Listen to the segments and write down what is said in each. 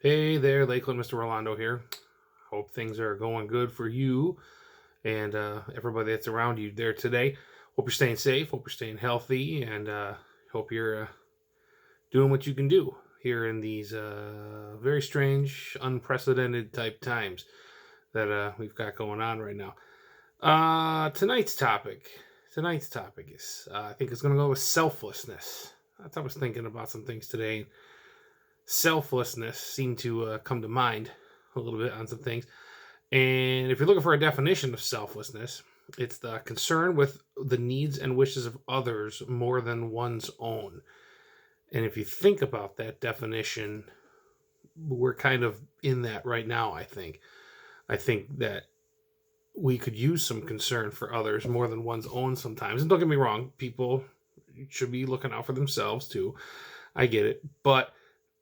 Hey there, Lakeland, Mr. Rolando here. Hope things are going good for you and everybody that's around you there today. Hope you're staying safe. Hope you're staying healthy, and hope you're doing what you can do here in these very strange, unprecedented type times that we've got going on right now. Tonight's topic. Tonight's topic is I think it's going to go with selflessness. I was thinking about some things today. Selflessness seemed to come to mind a little bit on some things. And if you're looking for a definition of selflessness, it's the concern with the needs and wishes of others more than one's own. And if you think about that definition, we're kind of in that right now, I think. I think that we could use some concern for others more than one's own sometimes. And don't get me wrong, people should be looking out for themselves too. I get it. But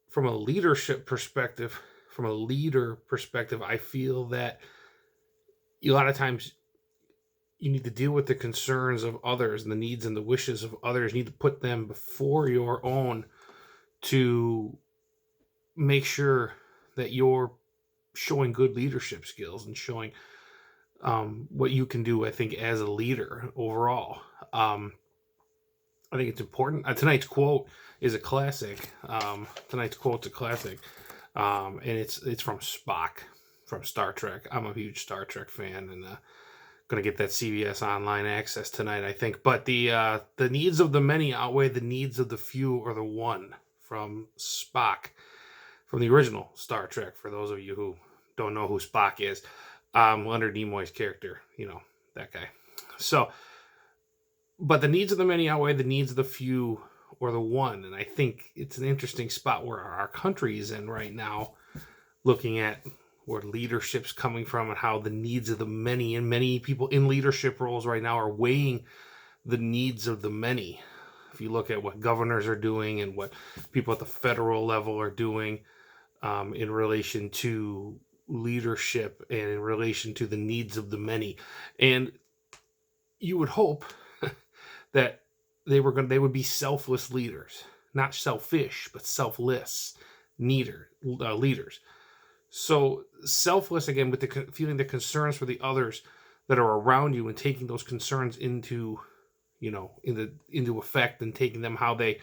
from a leadership perspective, from a leader perspective, I feel that a lot of times you need to deal with the concerns of others and the needs and the wishes of others. You need to put them before your own to make sure that you're showing good leadership skills and showing what you can do, I think, as a leader overall. I think it's important. Tonight's quote is a classic. Tonight's quote's a classic, and it's from Spock from Star Trek. I'm a huge Star Trek fan, and going to get that CBS online access tonight, I think. But the needs of the many outweigh the needs of the few or the one from Spock from the original Star Trek. For those of you who don't know who Spock is, Leonard Nimoy's character, that guy. So, but the needs of the many outweigh the needs of the few or the one, and I think it's an interesting spot where our country is in right now, looking at where leadership's coming from and how the needs of the many and many people in leadership roles right now are weighing the needs of the many. If you look at what governors are doing and what people at the federal level are doing in relation to leadership and in relation to the needs of the many, and you would hope that they would be selfless leaders, not selfish, but selfless leaders. So selfless again, with the feeling the concerns for the others that are around you and taking those concerns into effect and taking them how they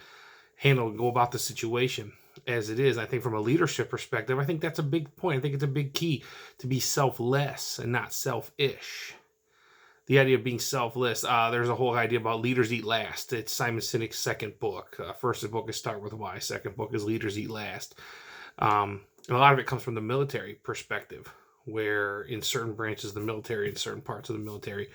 handle and go about the situation as it is. I think from a leadership perspective, I think that's a big point. I think it's a big key to be selfless and not selfish. The idea of being selfless, there's a whole idea about leaders eat last. It's Simon Sinek's second book. First book is Start With Why. Second book is Leaders Eat Last. And a lot of it comes from the military perspective, where in certain branches of the military, in certain parts of the military,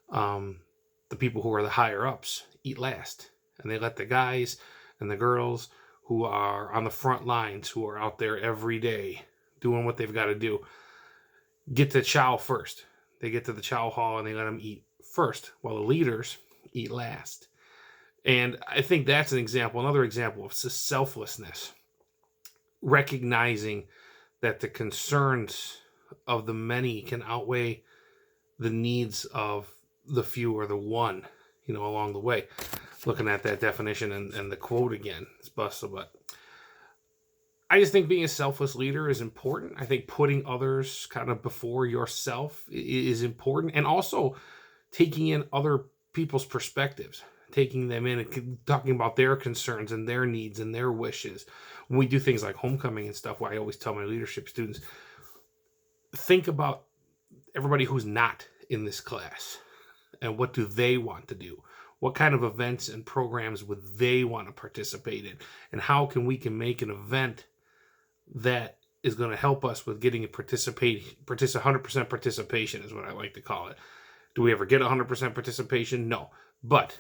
the people who are the higher ups eat last. And they let the guys and the girls who are on the front lines, who are out there every day doing what they've got to do, get to chow first. They get to the chow hall and they let them eat first, while the leaders eat last. And I think that's another example of selflessness. Recognizing that the concerns of the many can outweigh the needs of the few or the one, along the way. Looking at that definition and the quote again, it's busted, but I just think being a selfless leader is important. I think putting others kind of before yourself is important, and also taking in other people's perspectives, taking them in and talking about their concerns and their needs and their wishes. When we do things like homecoming and stuff, where I always tell my leadership students, think about everybody who's not in this class and what do they want to do? What kind of events and programs would they want to participate in? And how we can make an event that is going to help us with getting 100% participation is what I like to call it. Do we ever get 100% participation? No. But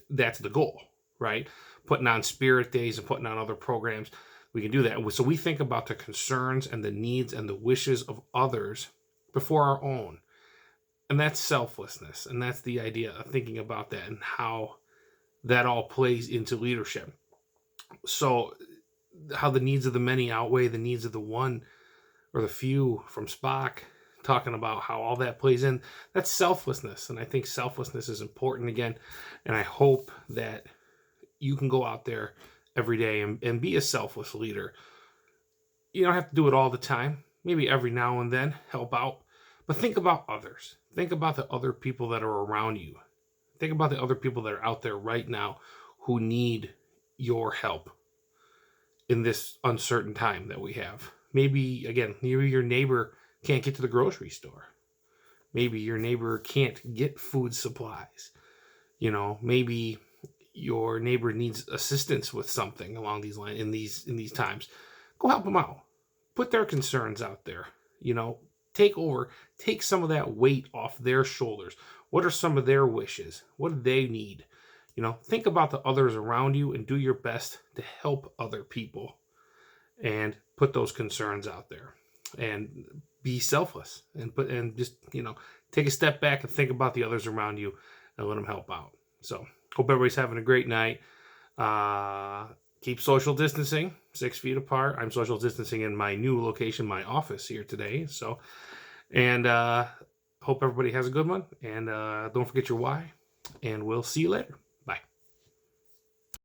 that's the goal, right? Putting on spirit days and putting on other programs, we can do that. So we think about the concerns and the needs and the wishes of others before our own. And that's selflessness. And that's the idea of thinking about that and how that all plays into leadership. So how the needs of the many outweigh the needs of the one or the few from Spock, talking about how all that plays in. That's selflessness. And I think selflessness is important again. And I hope that you can go out there every day and be a selfless leader. You don't have to do it all the time. Maybe every now and then help out. But think about others. Think about the other people that are around you. Think about the other people that are out there right now who need your help in this uncertain time that we have. Maybe, again, maybe your neighbor can't get to the grocery store. Maybe your neighbor can't get food supplies. Maybe your neighbor needs assistance with something along these lines in these times. Go help them out. Put their concerns out there. Take some of that weight off their shoulders. What are some of their wishes? What do they need? Think about the others around you and do your best to help other people and put those concerns out there and be selfless and just, take a step back and think about the others around you and let them help out. So hope everybody's having a great night. Keep social distancing, 6 feet apart. I'm social distancing in my new location, my office here today. So, and hope everybody has a good one. And don't forget your why. And we'll see you later.